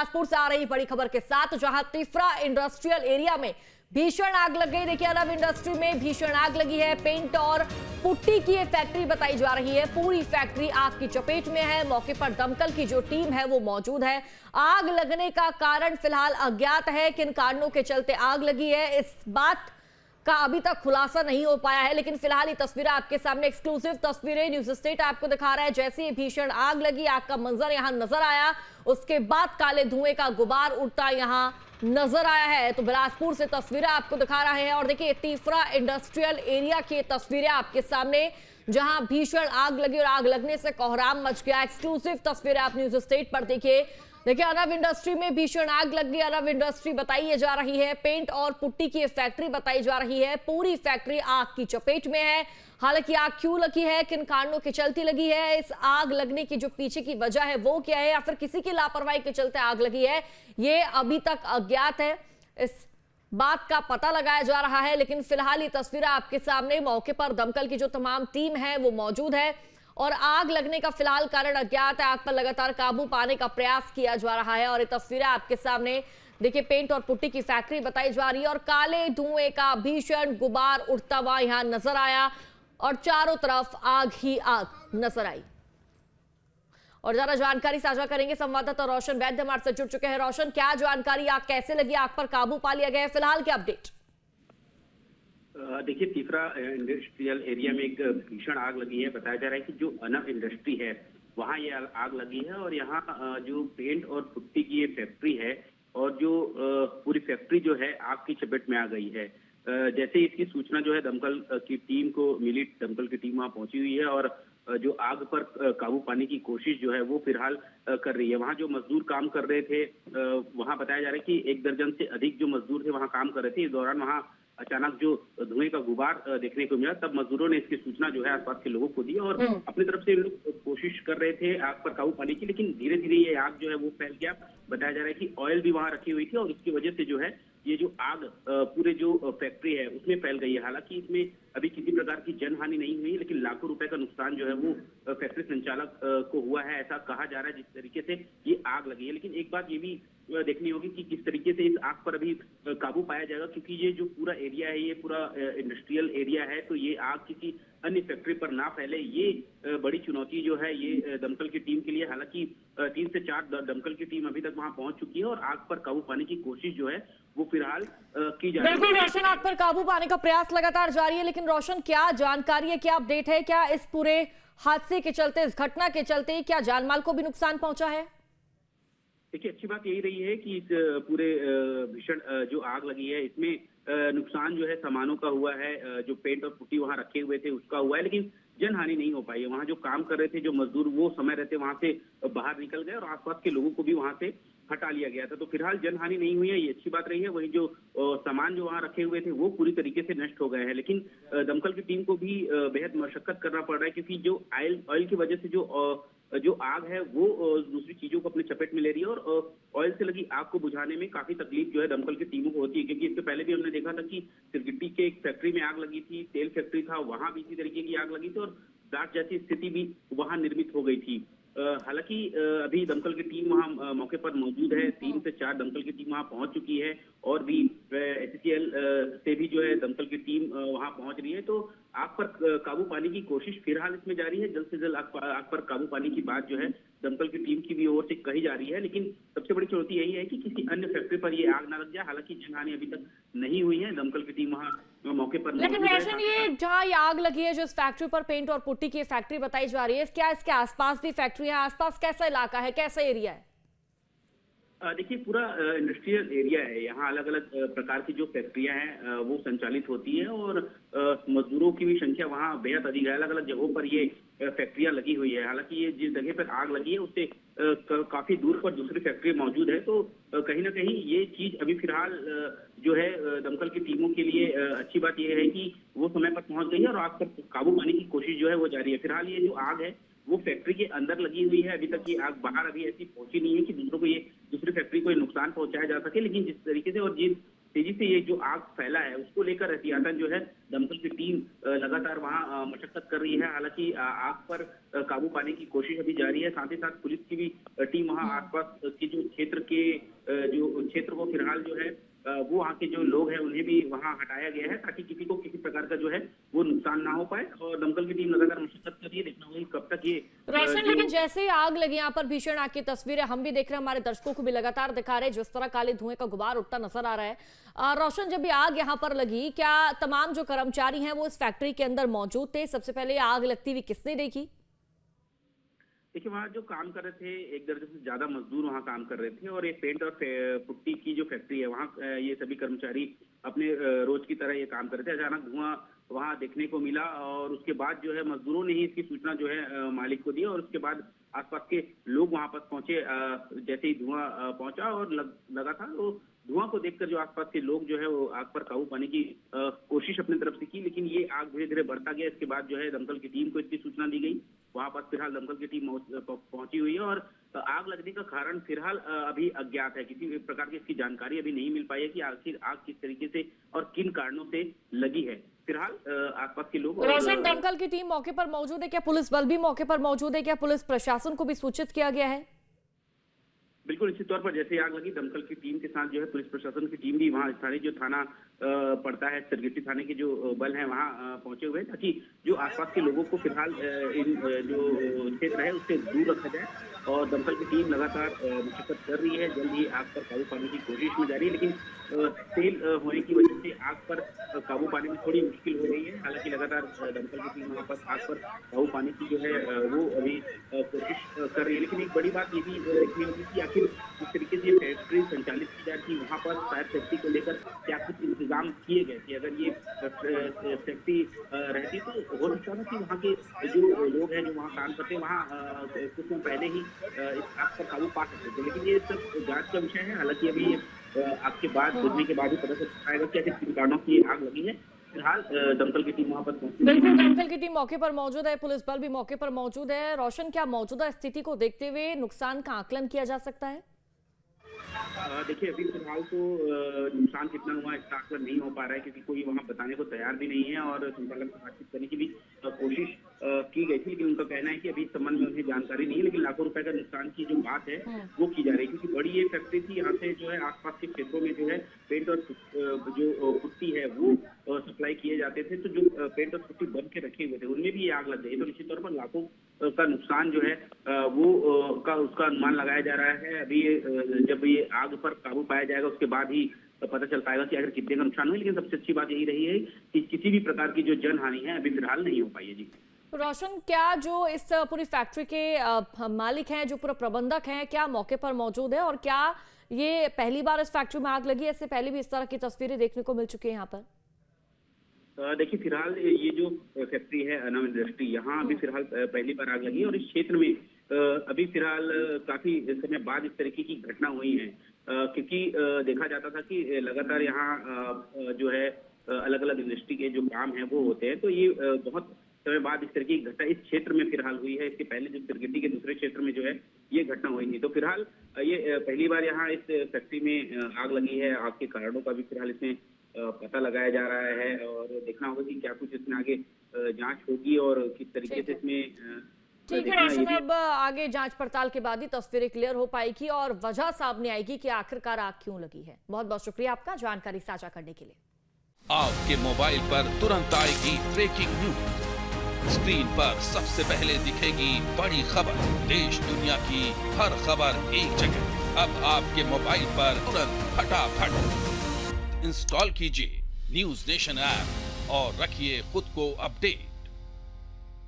बिलासपुर से आ रही बड़ी खबर के साथ, जहां तिफरा इंडस्ट्रियल एरिया में भीषण आग लग गई। देखिए, अरब इंडस्ट्री में भीषण आग लगी है। पेंट और पुट्टी की ये फैक्ट्री बताई जा रही है। पूरी फैक्ट्री आग की चपेट में है। मौके पर दमकल की जो टीम है वो मौजूद है। आग लगने का कारण फिलहाल अज्ञात है। किन कारणों के चलते आग लगी है, इस बात का अभी तक खुलासा नहीं हो पाया है। लेकिन फिलहाल ये तस्वीरें आपके सामने, एक्सक्लूसिव तस्वीरें न्यूज स्टेट आपको दिखा रहा है। जैसे ही भीषण आग लगी, आग का मंजर यहां नजर आया, उसके बाद काले धुएं का गुबार उड़ता यहां नजर आया है। तो बिलासपुर से तस्वीरें आपको दिखा रहे हैं और देखिए तिफरा इंडस्ट्रियल एरिया की तस्वीरें आपके सामने, जहां भीषण आग लगी और आग लगने से कोहराम मच गया। एक्सक्लूसिव तस्वीरें आप न्यूज स्टेट पर देखिए। अरब इंडस्ट्री में भीषण आग लग गई। अरब इंडस्ट्री बताई जा रही है, पेंट और पुट्टी की फैक्ट्री बताई जा रही है। पूरी फैक्ट्री आग की चपेट में है। हालांकि आग क्यों लगी है, किन कारणों के चलते लगी है, इस आग लगने की जो पीछे की वजह है वो क्या है, या फिर किसी की लापरवाही के चलते आग लगी है, ये अभी तक अज्ञात है। इस बात का पता लगाया जा रहा है। लेकिन फिलहाल ये तस्वीरें आपके सामने, मौके पर दमकल की जो तमाम टीम है वो मौजूद है और आग लगने का फिलहाल कारण अज्ञात है। आग पर लगातार काबू पाने का प्रयास किया जा रहा है और ये तस्वीरें आपके सामने देखिए, पेंट और पुट्टी की फैक्ट्री बताई जा रही है और काले धुएं का भीषण गुबार उठता हुआ यहां नजर आया और चारों तरफ आग ही आग नजर आई। और ज्यादा जानकारी साझा करेंगे संवाददाता रोशन वैद्य हमारे से जुड़ चुके हैं। रोशन, क्या जानकारी, आग कैसे लगी, आग पर काबू पा लिया गया है, फिलहाल क्या अपडेट? देखिए, तिफरा इंडस्ट्रियल एरिया में एक भीषण आग लगी है। बताया जा रहा है कि जो अनब इंडस्ट्री है वहाँ ये आग लगी है और यहाँ जो पेंट और पुट्टी की ये फैक्ट्री है और जो पूरी फैक्ट्री जो है आग की चपेट में आ गई है। जैसे इसकी सूचना जो है दमकल की टीम को मिली, दमकल की टीम वहाँ पहुंची हुई है और जो आग पर काबू पाने की कोशिश जो है वो फिलहाल कर रही है। वहाँ जो मजदूर काम कर रहे थे, वहाँ बताया जा रहा है कि 1 दर्जन से अधिक जो मजदूर थे वहाँ काम कर रहे थे। इस दौरान वहाँ अचानक जो धुएं का गुबार देखने को मिला, तब मजदूरों ने इसकी सूचना जो है आसपास के लोगों को दी और अपनी तरफ से लोग कोशिश कर रहे थे आग पर काबू पाने की। लेकिन धीरे धीरे ये आग जो है वो फैल गया। बताया जा रहा है कि ऑयल भी वहां रखी हुई थी और उसकी वजह से जो है ये जो आग पूरे जो फैक्ट्री है उसमें फैल गई है। हालांकि इसमें अभी किसी प्रकार की जनहानि नहीं हुई, लेकिन लाखों रुपए का नुकसान जो है वो फैक्ट्री संचालक को हुआ है, ऐसा कहा जा रहा है, जिस तरीके से ये आग लगी है। लेकिन एक बात ये भी देखनी होगी कि किस तरीके से इस आग पर अभी काबू पाया जाएगा, क्योंकि ये जो पूरा एरिया है ये पूरा इंडस्ट्रियल एरिया है, तो ये आग किसी अन्य फैक्ट्री पर ना फैले, ये बड़ी चुनौती जो है ये दमकल की टीम के लिए। हालांकि 3 से 4 दमकल की टीम अभी तक वहां पहुंच चुकी है और आग पर काबू पाने की कोशिश जो है वो फिलहाल की जा रही है। बिल्कुल रोशन, आग पर काबू पाने का प्रयास लगातार जारी है। लेकिन रोशन, क्या जानकारी है, क्या अपडेट है, क्या इस पूरे हादसे के चलते, इस घटना के चलते क्या जानमाल को भी नुकसान पहुंचा है? देखिए, अच्छी बात यही रही है कि इस पूरे भीषण जो आग लगी है इसमें नुकसान जो है सामानों का हुआ है। जो पेंट और पुट्टी वहां रखे हुए थे उसका हुआ है, लेकिन जनहानि नहीं हो पाई है। वहां जो काम कर रहे थे जो मजदूर, वो समय रहते वहां से बाहर निकल गए और आसपास के लोगों को भी वहां से हटा लिया गया था। तो फिलहाल जनहानि नहीं हुई है, ये अच्छी बात रही है। वही जो सामान जो वहां रखे हुए थे वो पूरी तरीके से नष्ट हो गए हैं। लेकिन दमकल की टीम को भी बेहद मशक्कत करना पड़ रहा है, क्योंकि जो ऑयल की वजह से जो आग है वो दूसरी चीजों को अपने चपेट में ले रही है और ऑयल से लगी आग को बुझाने में काफी तकलीफ जो है दमकल की टीमों को होती है। क्योंकि इससे पहले भी हमने देखा था कि सिरगिट्टी के एक फैक्ट्री में आग लगी थी, तेल फैक्ट्री था, वहां भी इसी तरीके की आग लगी थी और ब्लास्ट जैसी स्थिति भी वहां निर्मित हो गई थी। हालांकि अभी दमकल की टीम वहां मौके पर मौजूद है। 3 से 4 दमकल की टीम वहां पहुंच चुकी है और भी HCL से भी जो है दमकल की टीम वहां पहुंच रही है। तो आग पर काबू पाने की कोशिश फिलहाल इसमें जारी है। जल्द से जल्द आग पर काबू पाने की बात जो है दमकल की टीम की भी ओर से कही जा रही है। लेकिन सबसे बड़ी चुनौती यही है कि किसी अन्य फैक्ट्री पर ये आग ना लग जाए। हालांकि जनहानि अभी तक नहीं हुई है, दमकल की टीम वहां मौके पर। लेकिन रोशन, ये जहां ये आग लगी है, जो इस फैक्ट्री पर पेंट और पुट्टी की फैक्ट्री बताई जा रही है, क्या इसके आसपास भी फैक्ट्री है? आसपास कैसा इलाका है, कैसा एरिया है? देखिए, पूरा इंडस्ट्रियल एरिया है। यहाँ अलग अलग प्रकार की जो फैक्ट्रियां हैं वो संचालित होती है और मजदूरों की भी संख्या वहाँ बेहद अधिक है। अलग अलग जगहों पर ये फैक्ट्रियां लगी हुई है। हालांकि ये जिस जगह पर आग लगी है उससे काफी दूर पर दूसरी फैक्ट्री मौजूद है। तो कहीं ना कहीं ये चीज अभी फिलहाल जो है दमकल की टीमों के लिए अच्छी बात यह है कि वो समय पर पहुंच गई है और आग पर काबू पाने की कोशिश जो है वो जारी है। फिलहाल ये जो आग है वो फैक्ट्री के अंदर लगी हुई है। अभी तक ये आग बाहर अभी ऐसी पहुंची नहीं है कि दूसरों को ये दूसरी फैक्ट्री को नुकसान पहुंचाया जा सके। लेकिन जिस तरीके से और जिस तेजी से ये जो आग फैला है उसको लेकर एहतियातन जो है दमकल की टीम लगातार वहां मशक्कत कर रही है। हालांकि आग पर काबू पाने की कोशिश अभी जारी है। साथ ही साथ पुलिस की भी टीम वहां आसपास के जो क्षेत्र को फिलहाल जो है वो वहाँ के जो लोग हैं उन्हें भी वहाँ हटाया गया है ताकि किसी को किसी प्रकार का जो है वो नुकसान ना हो पाए। और दमकल की टीम लगातार मशक्कत कर रही है, देखना होगा कब तक ये रोशन। लेकिन जैसे ही आग लगी, यहाँ पर भीषण आग की तस्वीरें हम भी देख रहे हैं, हमारे दर्शकों को भी लगातार दिखा रहे हैं, जिस तरह काले धुएं का गुबार उठता नजर आ रहा है। रोशन, जब ये आग यहाँ पर लगी, क्या तमाम जो कर्मचारी हैं वो इस फैक्ट्री के अंदर मौजूद थे? सबसे पहले आग लगती हुई किसने देखी? देखिए, वहाँ जो काम कर रहे थे, एक दर्जन से ज्यादा मजदूर वहाँ काम कर रहे थे और ये पेंट और पुट्टी की जो फैक्ट्री है वहाँ ये सभी कर्मचारी अपने रोज की तरह ये काम कर रहे थे। अचानक धुआं वहाँ देखने को मिला और उसके बाद जो है मजदूरों ने ही इसकी सूचना जो है मालिक को दी और उसके बाद आसपास के लोग वहाँ पर पहुंचे। जैसे ही धुआं पहुंचा और लगा था तो धुआं को देखकर जो आसपास के लोग जो है वो आग पर काबू पाने की कोशिश अपनी तरफ से की, लेकिन ये आग धीरे धीरे बढ़ता गया। इसके बाद जो है दमकल की टीम को इसकी सूचना दी गई। वहां पर फिलहाल दमकल की टीम पहुंची हुई है और आग लगने का कारण फिलहाल अभी अज्ञात है। किसी भी प्रकार की इसकी जानकारी अभी नहीं मिल पाई है कि आखिर आग किस तरीके से और किन कारणों से लगी है। फिलहाल आसपास के लोग रोशन, दमकल की टीम मौके पर मौजूद है? क्या पुलिस बल भी मौके पर मौजूद है? क्या पुलिस प्रशासन को भी सूचित किया गया है? बिल्कुल निश्चित तौर पर जैसे आग लगी दमकल की टीम के साथ जो है पुलिस प्रशासन की टीम भी वहाँ स्थानीय जो थाना पड़ता है सरगेटी थाने के जो बल हैं वहाँ पहुंचे हुए हैं ताकि जो आसपास के लोगों को फिलहाल इन जो क्षेत्र है उससे दूर रखा जाए। और दमकल की टीम लगातार मशक्कत कर रही है, जल्द ही आग पर काबू पाने की कोशिश में जारी है, लेकिन तेल होने की वजह से आग पर काबू पाने में थोड़ी मुश्किल हो रही है। हालांकि लगातार दमकल की टीम वहाँ पर आग पर काबू पाने की जो है वो अभी कोशिश कर रही है। लेकिन एक बड़ी बात ये भी देखनी होगी कि आखिर जिस तरीके से फैक्ट्री संचालित की जा रही है वहाँ पर फायर सेफ्टी को लेकर क्या कुछ इंतजाम किए गए थे। अगर ये सेफ्टी रहती तो हो सकता था कि वहाँ के जो लोग हैं जो वहाँ काम करते हैं वहाँ कुछ दिन पहले ही इस आग पर काबू पा सकते थे, लेकिन ये सब जांच का विषय है। हालांकि अभी आग के बाद बुझने के बाद ही पता चल पाएगा कि किन कारणों की आग लगी है। फिलहाल दमकल की टीम वहाँ पर पहुंची। बिल्कुल, दमकल की टीम मौके पर मौजूद है, पुलिस बल भी मौके पर मौजूद है। रोशन, क्या मौजूदा स्थिति को देखते हुए नुकसान का आकलन किया जा सकता है? देखिए, अभी फिलहाल तो नुकसान कितना हुआ इसका आकलन नहीं हो पा रहा है क्योंकि कोई वहाँ बताने को तैयार भी नहीं है और संचालक से बातचीत करने की भी कोशिश की गई थी, लेकिन उनका कहना है कि अभी इस संबंध में उन्हें जानकारी नहीं है। लेकिन लाखों रुपए का नुकसान की जो बात है वो की जा रही है क्योंकि बड़ी ये फैक्ट्री थी। यहाँ से जो है आसपास के क्षेत्रों में जो है पेंट और जो पुट्टी है वो सप्लाई किए जाते थे, तो जो पेंट और पुट्टी बन के रखे हुए थे उनमें भी ये आग लग गई। तो निश्चित तौर पर लाखों का नुकसान जो है वो उसका अनुमान लगाया जा रहा है। अभी जब ये आग पर काबू पाया जाएगा उसके बाद ही पता चल पाएगा कि अगर कितने का नुकसान हुआ। लेकिन सबसे अच्छी बात यही रही है कि किसी भी प्रकार की जो जन हानि है अभी फिलहाल नहीं हो पाई है। जी रोशन, क्या जो इस पूरी फैक्ट्री के मालिक हैं, जो पूरा प्रबंधक हैं, क्या मौके पर मौजूद है और क्या ये पहली बार इस फैक्ट्री में आग लगी? इससे पहले भी इस तरह की तस्वीरें देखने को मिल चुकी है यहाँ पर? देखिए, फिलहाल ये जो फैक्ट्री है अनम इंडस्ट्री, यहाँ अभी फिलहाल पहली बार आग लगी है और इस क्षेत्र में अभी फिलहाल काफी समय बाद इस तरीके की घटना हुई है क्योंकि देखा जाता था कि लगातार यहाँ जो है अलग अलग इंडस्ट्री के जो काम है वो होते हैं, तो ये बहुत समय बाद इस तरह की घटना इस क्षेत्र में फिलहाल हुई है। इसके पहले जो सिरगिट्टी के दूसरे क्षेत्र में जो है ये घटना हुई थी। तो फिलहाल ये पहली बार यहाँ इस फैक्ट्री में आग लगी है। आग के कारणों का भी फिलहाल इसमें पता लगाया जा रहा है और देखना होगा कि क्या कुछ इसमें आगे जांच होगी और किस तरीके से इसमें ठीक है रोशन, अब आगे जांच पड़ताल के बाद ही तस्वीरें क्लियर हो पाएगी और वजह सामने आएगी कि आखिरकार आग क्यों लगी है। बहुत बहुत शुक्रिया आपका जानकारी साझा करने के लिए। आपके मोबाइल पर तुरंत आएगी ब्रेकिंग न्यूज, स्क्रीन पर सबसे पहले दिखेगी बड़ी खबर, देश दुनिया की हर खबर एक जगह। अब आपके मोबाइल पर तुरंत फटाफट इंस्टॉल कीजिए न्यूज नेशन ऐप और रखिए खुद को अपडेट।